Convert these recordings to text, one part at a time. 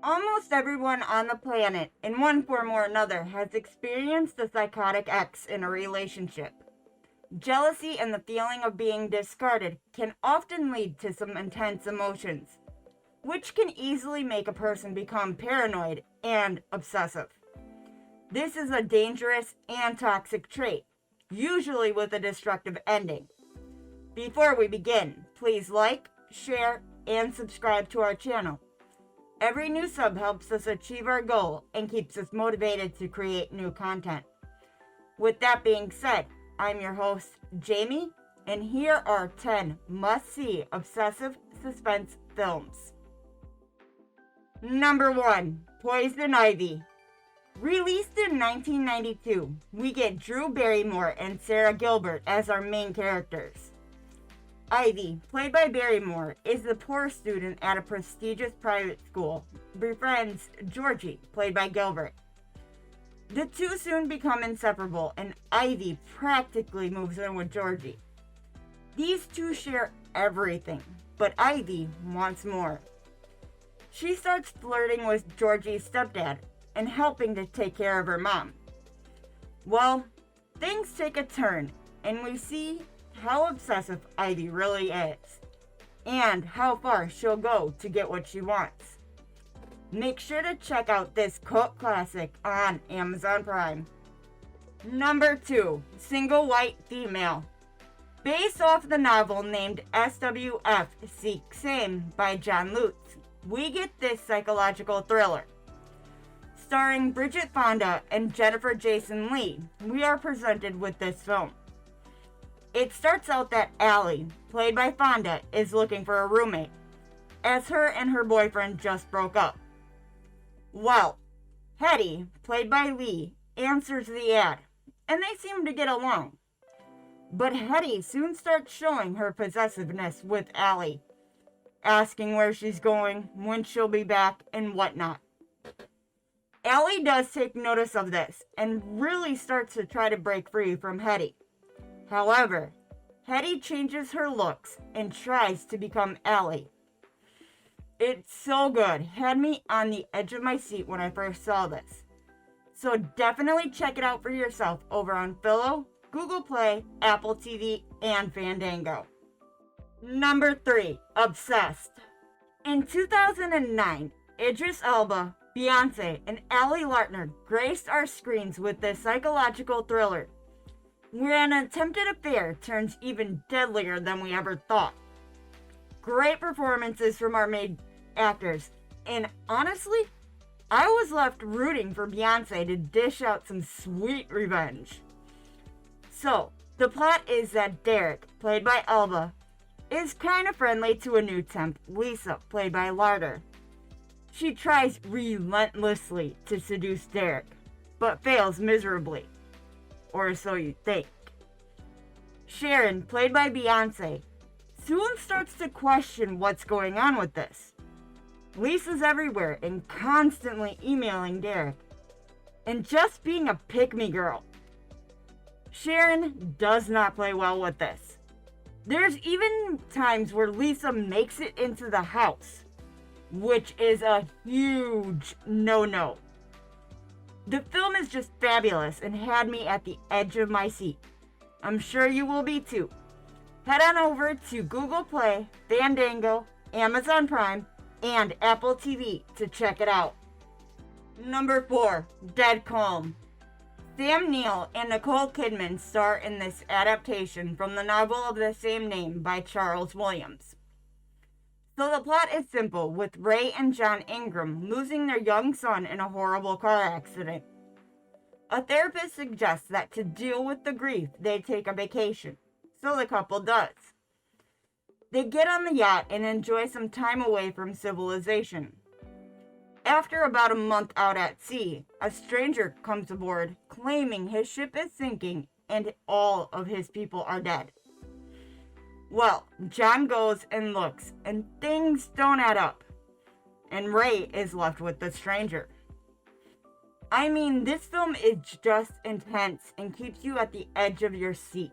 Almost everyone on the planet, in one form or another, has experienced the psychotic ex in a relationship. Jealousy and the feeling of being discarded can often lead to some intense emotions, which can easily make a person become paranoid and obsessive. This is a dangerous and toxic trait, usually with a destructive ending. Before we begin, please like, share, and subscribe to our channel. Every new sub helps us achieve our goal and keeps us motivated to create new content. With that being said, I'm your host, Jamie, and here are 10 must-see obsessive suspense films. Number 1. Poison Ivy. Released in 1992, we get Drew Barrymore and Sarah Gilbert as our main characters. Ivy, played by Barrymore, is the poor student at a prestigious private school, befriends Georgie, played by Gilbert. The two soon become inseparable, and Ivy practically moves in with Georgie. These two share everything, but Ivy wants more. She starts flirting with Georgie's stepdad and helping to take care of her mom. Well, things take a turn, and we see how obsessive Ivy really is, and how far she'll go to get what she wants. Make sure to check out this cult classic on Amazon Prime. Number 2. Single White Female. Based off the novel named SWF Seek Same by John Lutz, we get this psychological thriller. Starring Bridget Fonda and Jennifer Jason Leigh, we are presented with this film. It starts out that Allie, played by Fonda, is looking for a roommate, as her and her boyfriend just broke up. Well, Hetty, played by Lee, answers the ad, and they seem to get along. But Hetty soon starts showing her possessiveness with Allie, asking where she's going, when she'll be back, and whatnot. Allie does take notice of this, and really starts to try to break free from Hetty. However, Hetty changes her looks and tries to become Allie. It's so good, had me on the edge of my seat when I first saw this. So definitely check it out for yourself over on Philo, Google Play, Apple TV, and Fandango. Number 3. Obsessed. In 2009, Idris Elba, Beyonce, and Ali Lartner graced our screens with this psychological thriller, where an attempted affair turns even deadlier than we ever thought. Great performances from our main actors, and honestly, I was left rooting for Beyonce to dish out some sweet revenge. So, the plot is that Derek, played by Elba, is kind of friendly to a new temp, Lisa, played by Larter. She tries relentlessly to seduce Derek, but fails miserably. Or so you think. Sharon, played by Beyonce, soon starts to question what's going on with this. Lisa's everywhere and constantly emailing Derek, and just being a pick-me girl. Sharon does not play well with this. There's even times where Lisa makes it into the house, which is a huge no-no. The film is just fabulous and had me at the edge of my seat. I'm sure you will be too. Head on over to Google Play, Fandango, Amazon Prime, and Apple TV to check it out. Number 4. Dead Calm. Sam Neill and Nicole Kidman star in this adaptation from the novel of the same name by Charles Williams. So the plot is simple, with Ray and John Ingram losing their young son in a horrible car accident. A therapist suggests that to deal with the grief, they take a vacation, so the couple does. They get on the yacht and enjoy some time away from civilization. After about a month out at sea, a stranger comes aboard claiming his ship is sinking and all of his people are dead. Well, John goes and looks, and things don't add up, and Ray is left with the stranger. I mean, this film is just intense and keeps you at the edge of your seat.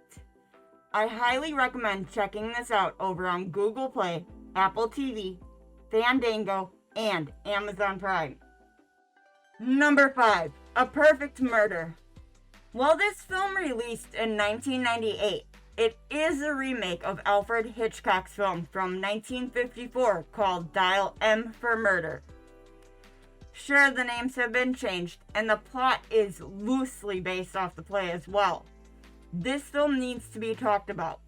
I highly recommend checking this out over on Google Play, Apple TV, Fandango, and Amazon Prime. Number 5. A Perfect Murder. While this film released in 1998, it is a remake of Alfred Hitchcock's film from 1954 called Dial M for Murder. Sure, the names have been changed, and the plot is loosely based off the play as well. This film needs to be talked about.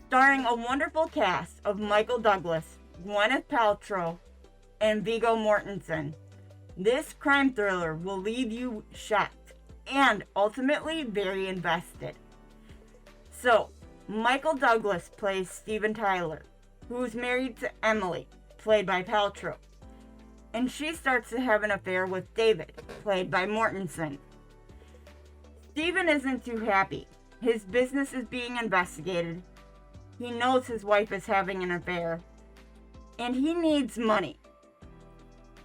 Starring a wonderful cast of Michael Douglas, Gwyneth Paltrow, and Viggo Mortensen, this crime thriller will leave you shocked and ultimately very invested. So, Michael Douglas plays Steven Tyler, who's married to Emily, played by Paltrow, and she starts to have an affair with David, played by Mortensen. Steven isn't too happy. His business is being investigated. He knows his wife is having an affair, and he needs money.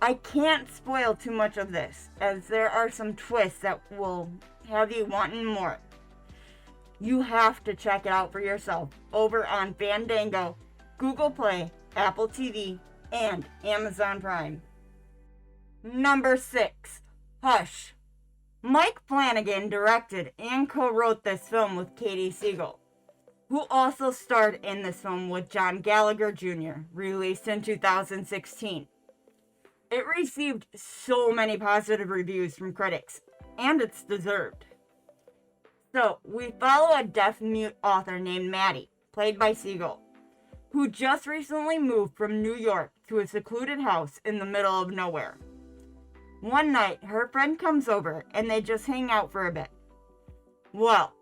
I can't spoil too much of this, as there are some twists that will have you wanting more. You have to check it out for yourself over on Fandango, Google Play, Apple TV, and Amazon Prime. Number 6. Hush. Mike Flanagan directed and co-wrote this film with Katie Siegel, who also starred in this film with John Gallagher Jr., released in 2016. It received so many positive reviews from critics, and it's deserved. So, we follow a deaf-mute author named Maddie, played by Siegel, who just recently moved from New York to a secluded house in the middle of nowhere. One night, her friend comes over, and they just hang out for a bit. Well,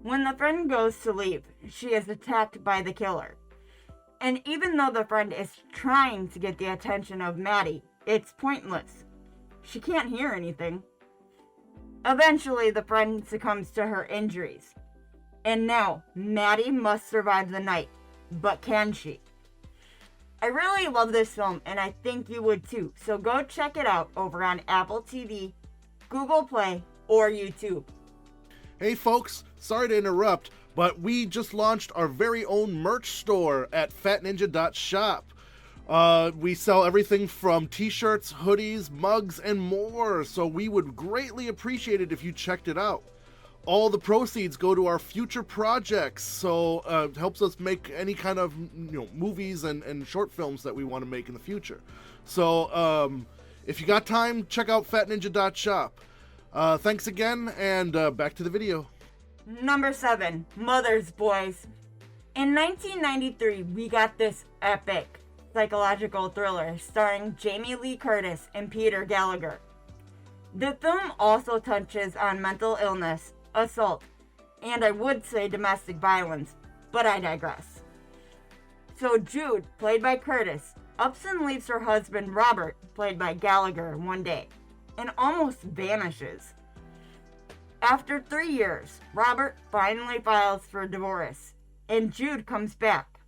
when the friend goes to leave, she is attacked by the killer. And even though the friend is trying to get the attention of Maddie, it's pointless. She can't hear anything. Eventually, the friend succumbs to her injuries. And now, Maddie must survive the night. But can she? I really love this film, and I think you would too. So go check it out over on Apple TV, Google Play, or YouTube. Hey folks, sorry to interrupt, but we just launched our very own merch store at fatninja.shop. We sell everything from t-shirts, hoodies, mugs, and more, so we would greatly appreciate it if you checked it out. All the proceeds go to our future projects, so it helps us make any kind of movies and short films that we want to make in the future. So if you got time, check out fatninja.shop. Thanks again, and back to the video. Number 7, Mother's Boys. In 1993, we got this epic psychological thriller starring Jamie Lee Curtis and Peter Gallagher. The film also touches on mental illness, assault, and I would say domestic violence, but I digress. So Jude, played by Curtis, ups and leaves her husband Robert, played by Gallagher, one day, and almost vanishes. After 3 years, Robert finally files for divorce, and Jude comes back,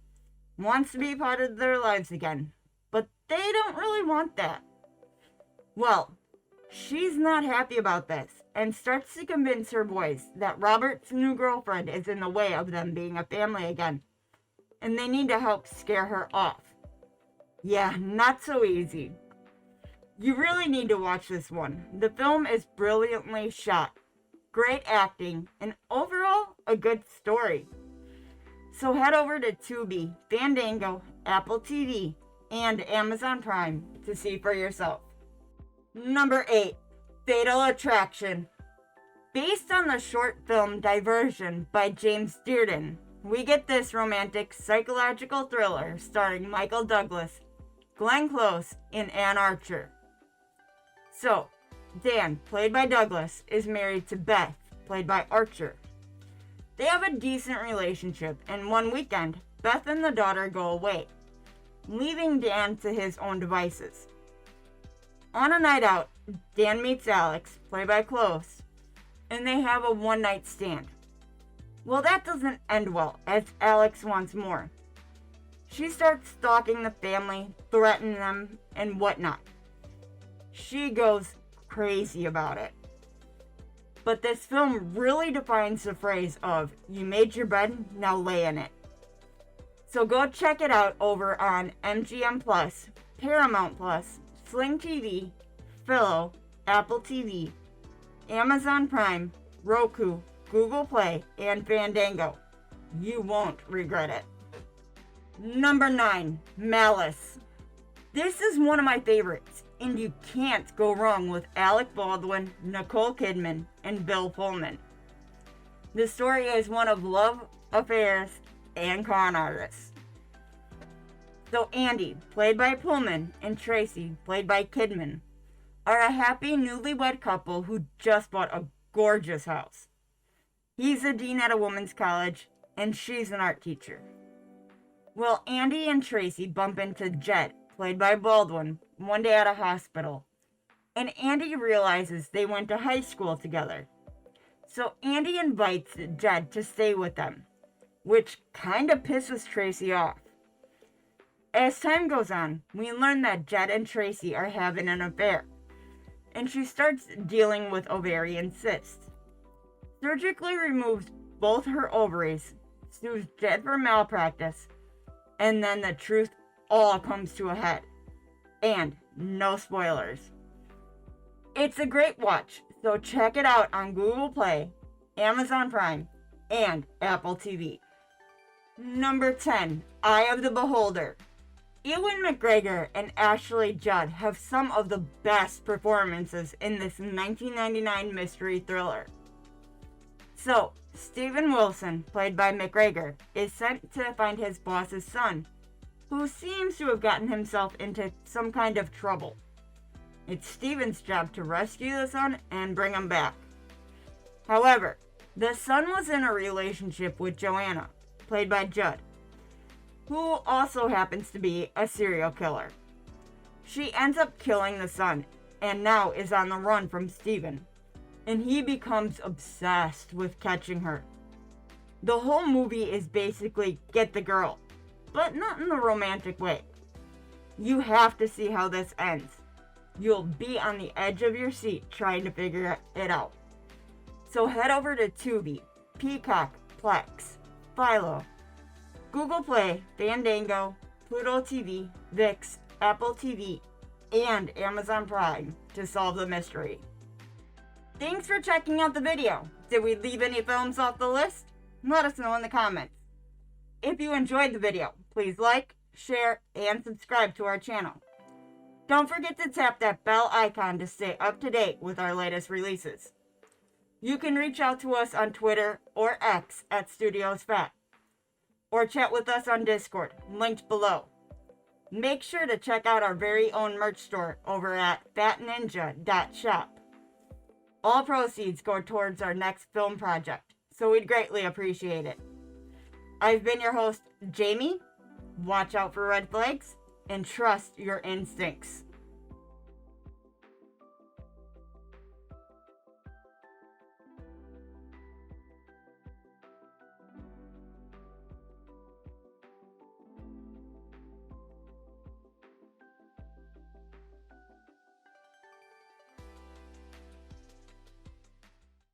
wants to be part of their lives again, but they don't really want that. Well, she's not happy about this, and starts to convince her boys that Robert's new girlfriend is in the way of them being a family again, and they need to help scare her off. Yeah, not so easy. You really need to watch this one. The film is brilliantly shot, great acting, and overall, a good story. So head over to Tubi, Fandango, Apple TV, and Amazon Prime to see for yourself. Number 8, Fatal Attraction. Based on the short film Diversion by James Dearden, we get this romantic psychological thriller starring Michael Douglas, Glenn Close, and Ann Archer. So, Dan, played by Douglas, is married to Beth, played by Archer. They have a decent relationship, and one weekend, Beth and the daughter go away, leaving Dan to his own devices. On a night out, Dan meets Alex, played by Close, and they have a one-night stand. Well, that doesn't end well, as Alex wants more. She starts stalking the family, threatening them, and whatnot. She goes crazy about it. But this film really defines the phrase of, you made your bed, now lay in it. So go check it out over on MGM Plus, Paramount Plus, Sling TV, Philo, Apple TV, Amazon Prime, Roku, Google Play, and Fandango. You won't regret it. Number 9, Malice. This is one of my favorites, and you can't go wrong with Alec Baldwin, Nicole Kidman, and Bill Pullman. The story is one of love, affairs, and con artists. So Andy, played by Pullman, and Tracy, played by Kidman, are a happy newlywed couple who just bought a gorgeous house. He's a dean at a women's college, and she's an art teacher. Well, Andy and Tracy bump into Jed, played by Baldwin, one day at a hospital, and Andy realizes they went to high school together. So Andy invites Jed to stay with them, which kinda pisses Tracy off. As time goes on, we learn that Jed and Tracy are having an affair, and she starts dealing with ovarian cysts. Surgically removes both her ovaries, sues Jed for malpractice, and then the truth all comes to a head. And no spoilers. It's a great watch, so check it out on Google Play, Amazon Prime, and Apple TV. Number 10, Eye of the Beholder. Ewan McGregor and Ashley Judd have some of the best performances in this 1999 mystery thriller. So, Stephen Wilson, played by McGregor, is sent to find his boss's son, who seems to have gotten himself into some kind of trouble. It's Stephen's job to rescue the son and bring him back. However, the son was in a relationship with Joanna, played by Judd, who also happens to be a serial killer. She ends up killing the son, and now is on the run from Stephen, and he becomes obsessed with catching her. The whole movie is basically get the girl, but not in a romantic way. You have to see how this ends. You'll be on the edge of your seat trying to figure it out. So head over to Tubi, Peacock, Plex, Philo, Google Play, Fandango, Pluto TV, VIX, Apple TV, and Amazon Prime to solve the mystery. Thanks for checking out the video. Did we leave any films off the list? Let us know in the comments. If you enjoyed the video, please like, share, and subscribe to our channel. Don't forget to tap that bell icon to stay up to date with our latest releases. You can reach out to us on Twitter or X at Studios Fat, or chat with us on Discord, linked below. Make sure to check out our very own merch store over at fatninja.shop. All proceeds go towards our next film project, so we'd greatly appreciate it. I've been your host, Jamie. Watch out for red flags and trust your instincts.